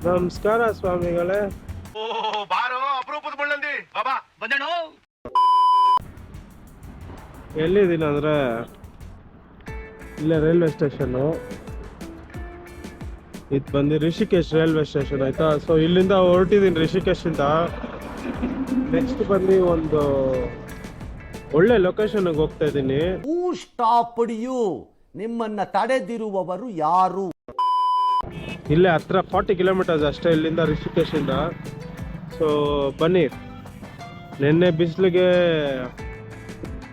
ನಮಸ್ಕಾರ ಸ್ವಾಮಿಗಳೇ. ಬಾರೋ ಅಪರೂಪದ ಮುಳ್ಳಂದಿ ಬಾಬಾ ಬಂದೇಣು. ಎಲ್ಲಿದ್ದೀನಿ ಅಂದರೆ ಇಲ್ಲೇ ರೈಲ್ವೆ ಸ್ಟೇಷನ್ನು. ಇದು ಬಂದು ರಿಷಿಕೇಶ್ ರೈಲ್ವೆ ಸ್ಟೇಷನ್ ಆಯಿತಾ. ಸೊ ಇಲ್ಲಿಂದ ಹೊರಟಿದ್ದೀನಿ ರಿಷಿಕೇಶಿಂದ. ನೆಕ್ಸ್ಟ್ ಬಂದು ಒಂದು ಒಳ್ಳೆ ಲೊಕೇಶನ್ಗೆ ಹೋಗ್ತಾ ಇದ್ದೀನಿ. ನಿಮ್ಮನ್ನ ತಡೆದಿರುವವರು ಯಾರು? ಇಲ್ಲೇ ಹತ್ರ 40 ಕಿಲೋಮೀಟರ್ಸ್ ಅಷ್ಟೇ ಇಲ್ಲಿಂದ ರಿಷಿಕೇಶಿಂದ. ಸೊ ಬನ್ನಿ. ನಿನ್ನೆ ಬಿಸಿಲಿಗೆ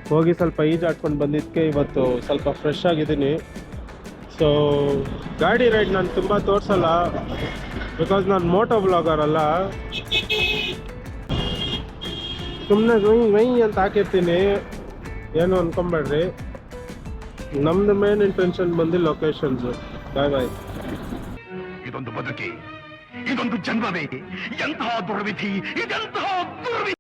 ಹೋಗಿ ಸ್ವಲ್ಪ ಈಜಾಡ್ಕೊಂಡು ಬಂದಿದ್ದಕ್ಕೆ ಇವತ್ತು ಸ್ವಲ್ಪ ಫ್ರೆಶ್ ಆಗಿದ್ದೀನಿ. ಸೊ ಗಾಡಿ ರೈಡ್ ನಾನು ತುಂಬ ತೋರಿಸಲ್ಲ, ಬಿಕಾಸ್ ನಾನು ಮೋಟೋ ಬ್ಲಾಗರ್ ಅಲ್ಲ. ಸುಮ್ಮನೆ ವೈ ಅಂತ ಹಾಕಿರ್ತೀನಿ, ಏನು ಅನ್ಕೊಂಬೇಡ್ರಿ. ನಮ್ದು ಮೇನ್ ಇಂಟೆನ್ಷನ್ ಬಂದು ಲೊಕೇಶನ್ಸು. ಬಾಯ್ ಬಾಯ್. ಇದೊಂದು ಬದುಕಿ, ಇದೊಂದು ಜನ್ಮವೇ, ಎಂತಹ ದುರ್ವಿಧಿ, ಇದೆಂತಹ ದುರ್ವಿಧಿ.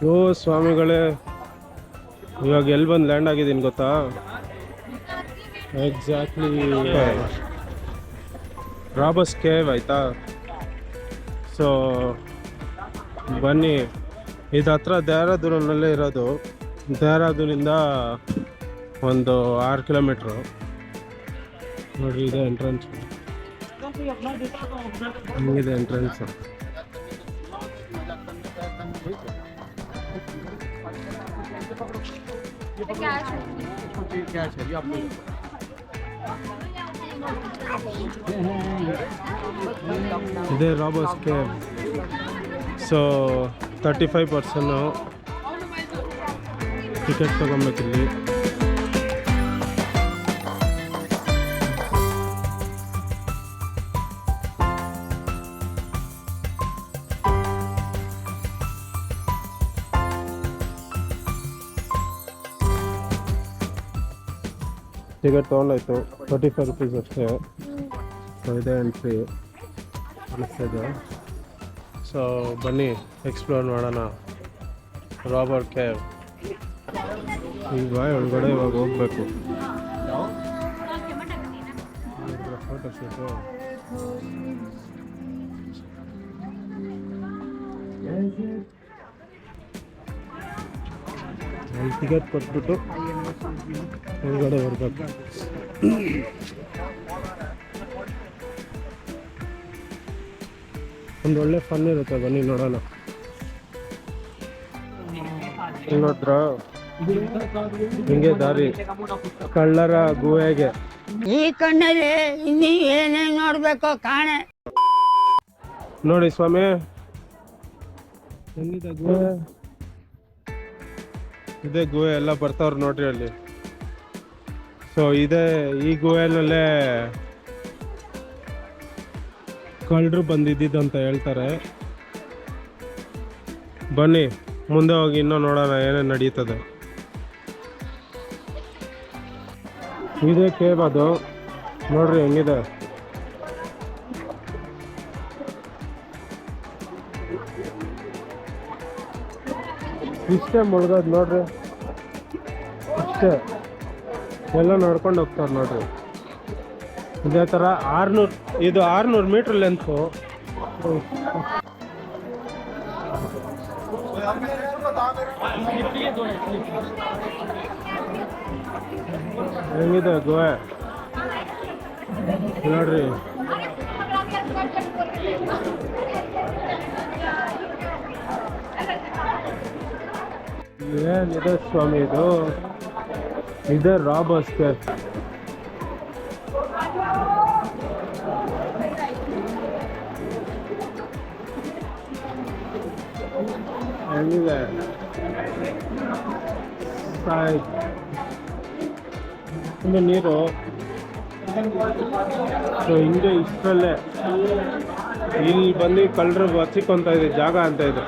ಓ ಸ್ವಾಮಿಗಳೇ, ಇವಾಗ ಎಲ್ಲಿ ಬಂದು ಲ್ಯಾಂಡ್ ಆಗಿದ್ದೀನಿ ಗೊತ್ತಾ? ಎಕ್ಸಾಕ್ಟ್ಲಿ ರಾಬರ್ಸ್ ಕೇವ್ ಆಯಿತಾ. ಸೊ ಬನ್ನಿ, ಇದು ಹತ್ರ ದೇಹರಾದೂನಲ್ಲೇ ಇರೋದು. ದೇಹರಾದೂನಿಂದ ಒಂದು 6 ಕಿಲೋಮೀಟ್ರು. ನೋಡಿರಿ, ಇದೆ ಎಂಟ್ರೆನ್ಸ್. ಹಿಂಗಿದೆ ಎಂಟ್ರೆನ್ಸ್. ಇದೇ ರಾಬರ್ಸ್ ಕೇವ್. ಸೊ 35% ಟಿಕೆಟ್ ತೊಗೊಬೇಕಿಲ್ಲಿ. ಟಿಕೆಟ್ ತೊಗೊಂಡಾಯ್ತು, 35 ರುಪೀಸ್ ಅಷ್ಟೇ. ಸೊ ಇದೇ ಎಂಟ್ರಿ ಅನಿಸ್ತಿದೆ. ಸೊ ಬನ್ನಿ ಎಕ್ಸ್ಪ್ಲೋರ್ ಮಾಡೋಣ ರಾಬರ್ಸ್ ಕೇವ್. ಈಗ ಒಳಗಡೆ ಇವಾಗ ಹೋಗ್ಬೇಕು. ಫೋಟೋಶೂಟು. ಅಲ್ಲಿ ಟಿಕೆಟ್ ಕೊಟ್ಬಿಟ್ಟು ಒಳಗಡೆ ಬರ್ಬೇಕು. ಒಂದು ಒಳ್ಳೆ ಫನ್ ಇರುತ್ತೆ, ಬನ್ನಿ ನೋಡೋಣ. ನೋಡ್ರ ಹಿಂಗೆ ದಾರಿ ಕಳ್ಳರ ಗುಹೆಗೆ. ಈ ಕಣ್ಣಲ್ಲಿ ಇನ್ನೀ ಏನೇನು ನೋಡ್ಬೇಕೋ ಕಾಣೆ. ನೋಡಿ ಸ್ವಾಮಿ, ಹೆಂಗಿದೆ ಗುಹೆ. ಇದೇ ಗುಹೆ, ಎಲ್ಲ ಬರ್ತಾವ್ರು ನೋಡ್ರಿ ಅಲ್ಲಿ. ಸೊ ಇದೇ ಈ ಗುಹೆನಲ್ಲೇ ಕಳ್ಳರು ಬಂದಿದ್ದಿದ್ದು ಅಂತ ಹೇಳ್ತಾರೆ. ಬನ್ನಿ ಮುಂದೆ ಹೋಗಿ ಇನ್ನೂ ನೋಡೋಣ ಏನೇನು ನಡೀತದೆ. ಇದೇ ಕೇವ್ ಅದು, ನೋಡ್ರಿ ಹೆಂಗಿದೆ. ಇಷ್ಟೇ ಮುಳುಗೋದು ನೋಡ್ರಿ, ಇಷ್ಟೇ. ಎಲ್ಲ ನೋಡ್ಕೊಂಡು ಹೋಗ್ತಾರೆ ನೋಡ್ರಿ. ಇದೇ ಥರ 600, ಇದು 600 ಮೀಟ್ರ್ ಲೆಂತು. ಹೆಂಗಿದೆ ಗೋವಾ ನೋಡ್ರಿ. ಏನಿದೆ ಸ್ವಾಮಿ ಇದು? ಇದೆ ರಾಬರ್ಸ್ ಕೇವ್. ಹೆಂಗಿದೆ ಸಾಯ್ ತುಂಬ ನೀರು. ಸೊ ಹಿಂಗೆ ಇಷ್ಟರಲ್ಲೇ ಇಲ್ಲಿ ಬಂದು ಕಳ್ಳರು ಬಚ್ಚಿಕೊಂತ ಇದೆ ಜಾಗ ಅಂತ ಇದೆ.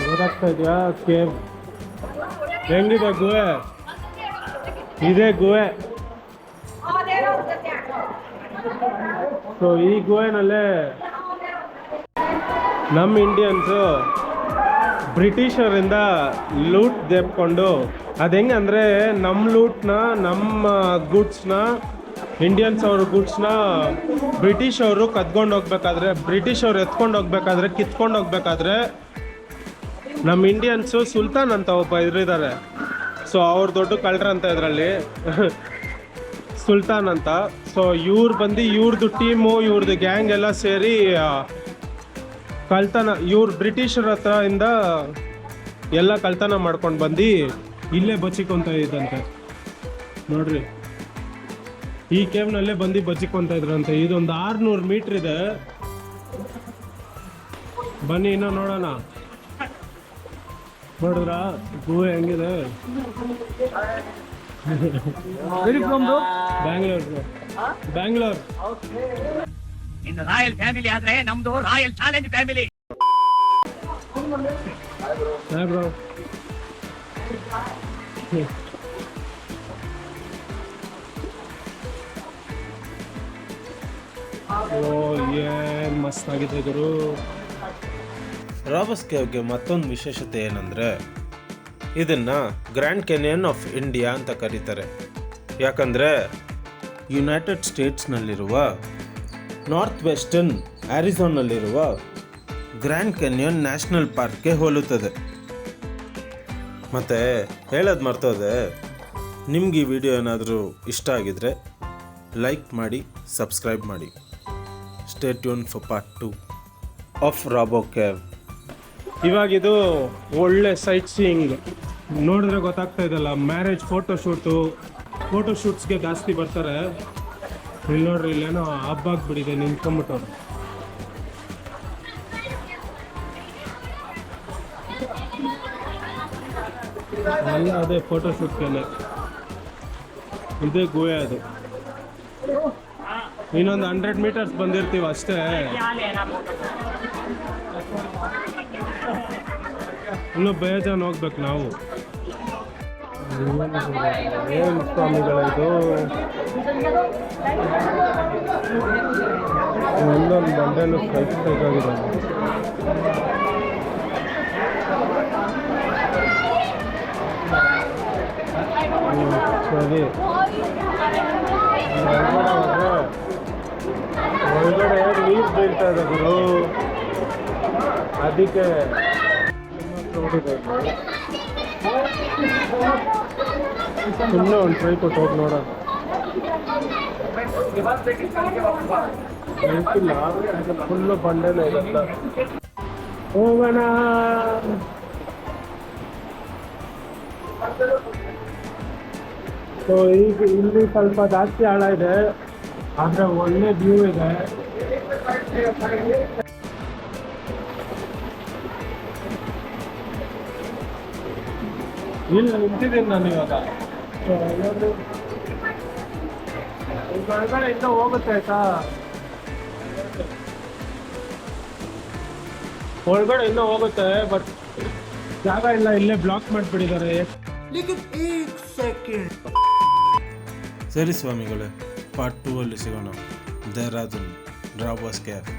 ಗೊತ್ತಾಗ್ತಾ ಇದೆಯಾ ಕೇವ್ ಹೆಂಗಿದೆ ಗುಹೆ? ಇದೇ ಗುಹೆ. ಸೊ ಈ ಗುಹೆನಲ್ಲೇ ನಮ್ಮ ಇಂಡಿಯನ್ಸು ಬ್ರಿಟಿಷರಿಂದ ಲೂಟ್ ದೆಬ್ಕೊಂಡು, ಅದು ಹೆಂಗೆ ಅಂದರೆ ನಮ್ಮ ಲೂಟ್ನ, ನಮ್ಮ ಗೂಡ್ಸ್ನ, ಇಂಡಿಯನ್ಸ್ ಅವ್ರ ಗೂಡ್ಸ್ನ ಬ್ರಿಟಿಷ್ ಅವರು ಕದ್ಕೊಂಡು ಹೋಗ್ಬೇಕಾದ್ರೆ, ಬ್ರಿಟಿಷ್ ಅವ್ರು ಎತ್ಕೊಂಡು ಹೋಗ್ಬೇಕಾದ್ರೆ, ಕಿತ್ಕೊಂಡು ಹೋಗ್ಬೇಕಾದ್ರೆ ನಮ್ಮ ಇಂಡಿಯನ್ಸು ಸುಲ್ತಾನ್ ಅಂತ ಒಬ್ಬ ಇದ್ದಾರೆ. ಸೊ ಅವ್ರು ದೊಡ್ಡ ಕಳ್ಳರು ಅಂತ ಇದರಲ್ಲಿ ಸುಲ್ತಾನ್ ಅಂತ. ಸೊ ಇವ್ರು ಬಂದು ಇವ್ರದ್ದು ಟೀಮು, ಇವ್ರದ್ದು ಗ್ಯಾಂಗ್ ಎಲ್ಲ ಸೇರಿ ಕಳ್ತನ, ಇವ್ರು ಬ್ರಿಟಿಷರ ಹತ್ರ ಇಂದ ಎಲ್ಲ ಕಳ್ತನ ಮಾಡ್ಕೊಂಡು ಬಂದು ಇಲ್ಲೇ ಬಚ್ಚಿಕೊಂತ ಇದ್ದಂತೆ ನೋಡ್ರಿ. ಈ ಕೇವ್ನಲ್ಲೇ ಬಂದು ಬಚ್ಚಿಕೊಂತ ಇದ್ರಂತೆ. ಇದೊಂದು 600 ಮೀಟ್ರ್ ಇದೆ. ಬನ್ನಿ ಇನ್ನೂ ನೋಡೋಣ. ನೋಡಿದ್ರ ಗುಹೆ ಹೆಂಗಿದೆ? ಬ್ಯಾಂಗ್ಳೂರ್. ಇನ್ನು ರಾಯಲ್ ಫ್ಯಾಮಿಲಿ ಆದ್ರೆ ನಮ್ದು ರಾಯಲ್ ಚಾಲೆಂಜ್ ಫ್ಯಾಮಿಲಿ. ಬ್ರೋ ಏನ್ ಮಸ್ತ್ ಆಗಿದೆ ಗುರು. ರಾಬರ್ಸ್ ಕೇವ್ಗೆ ಮತ್ತೊಂದು ವಿಶೇಷತೆ ಏನಂದರೆ, ಇದನ್ನು ಗ್ರ್ಯಾಂಡ್ ಕೆನ್ಯನ್ ಆಫ್ ಇಂಡಿಯಾ ಅಂತ ಕರೀತಾರೆ. ಯಾಕಂದರೆ ಯುನೈಟೆಡ್ ಸ್ಟೇಟ್ಸ್ನಲ್ಲಿರುವ ನಾರ್ತ್ ವೆಸ್ಟರ್ನ್ ಆರಿಝೋನಲ್ಲಿರುವ ಗ್ರ್ಯಾಂಡ್ ಕೆನ್ಯನ್ ನ್ಯಾಷನಲ್ ಪಾರ್ಕ್ಗೆ ಹೋಲುತ್ತದೆ. ಮತ್ತು ಹೇಳೋದು ಮರ್ತೋದೆ, ನಿಮ್ಗೆ ಈ ವಿಡಿಯೋ ಏನಾದರೂ ಇಷ್ಟ ಆಗಿದರೆ ಲೈಕ್ ಮಾಡಿ, ಸಬ್ಸ್ಕ್ರೈಬ್ ಮಾಡಿ. Stay tune for part 2 of robbers cave. ಇವಾಗಿದು ಒಳ್ಳೆ ಸೈಟ್ ಸೀಯಿಂಗ್ ನೋಡಿದ್ರೆ ಗೊತ್ತಾಗ್ತಾ ಇದಲ್ಲ. ಮ್ಯಾರೇಜ್ ಫೋಟೋಶೂಟ್ಸ್ಗೆ ಜಾಸ್ತಿ ಬರ್ತಾರೆ. ಇಲ್ಲಿ ನೋಡ್ರಿ, ಇಲ್ಲೇನೋ ಹಬ್ಬ ಆಗ್ಬಿಟ್ಟಿದೆ, ನಿಂತ್ಕೊಂಡ್ಬಿಟ್ಟವ್ರು. ಎಲ್ಲ ಅದೇ ಫೋಟೋಶೂಟ್ಗೆನೆ. ಇದೇ ಗುಹೆ. ಅದು ಇನ್ನೊಂದು 100 ಮೀಟರ್ಸ್ ಬಂದಿರ್ತೀವಿ ಅಷ್ಟೇ. ಇನ್ನೂ ಬೇಜಾನ್ ಹೋಗ್ಬೇಕು ನಾವು. ಏನು ಸ್ವಾಮಿಗಳಿದು? ಒಂದೊಂದು ಬಂಡೆನೂ ಕಳಿಸ್ಬೇಕಾಗಿದೆ. ಸರಿ, ಒಳಗಡೆ ನೀರು ಬೀಳ್ತಾ ಇದೆ ಗುರು, ಅದಕ್ಕೆ ಸುಮ್ಮನೆ ಒಂದು ಟ್ರೈ ಕೊಟ್ಟು ಹೋಗಿ ನೋಡೋಣ. ನೆನಪಿಲ್ಲ, ಫುಲ್ಲು ಬಂಡೆನೇ ಇದೆಲ್ಲ. ಹೋಗೋಣ. ಸೊ ಈಗ ಇಲ್ಲಿ ಸ್ವಲ್ಪ ಜಾಸ್ತಿ ಆಳ ಇದೆ, ಆದರೆ ಒಳ್ಳೆ ವ್ಯೂ ಇದೆ. ಇಲ್ಲಿ ನಿಂತಿದ್ದೀನಿ ನಾನು ಇವಾಗ. ಒಳಗಡೆ ಇನ್ನೂ ಹೋಗುತ್ತೆ ಆಯ್ತಾ? ಒಳಗಡೆ ಇನ್ನೂ ಹೋಗುತ್ತೆ, ಬಟ್ ಜಾಗ ಇಲ್ಲ, ಇಲ್ಲೇ ಬ್ಲಾಕ್ ಮಾಡಿಬಿಟ್ಟಿದ್ದಾರೆ. ಸರಿ ಸ್ವಾಮಿಗಳೇ, ಪಾರ್ಟ್ 2 ಅಲ್ಲಿ ಸಿಗೋಣ. ದೇಹರಾದೂನ್ ಡ್ರಾಬಾಸ್ ಕ್ಯಾಫ್.